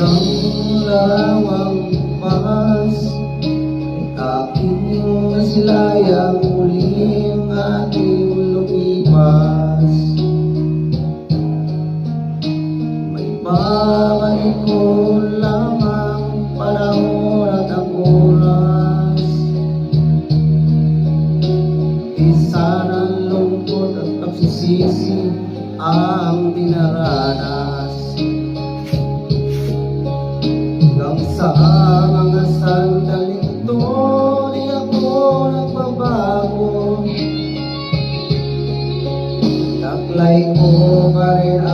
Isang larawang pas ay aking nasilayang muling ating lumipas. May babalik ko lamang panahon at ang oras. Isa ng lungkot at pagsisisi ang dinaranas. Hanggang sa mga sandaling ito, di ako nagbabago. Taglay ko pa rin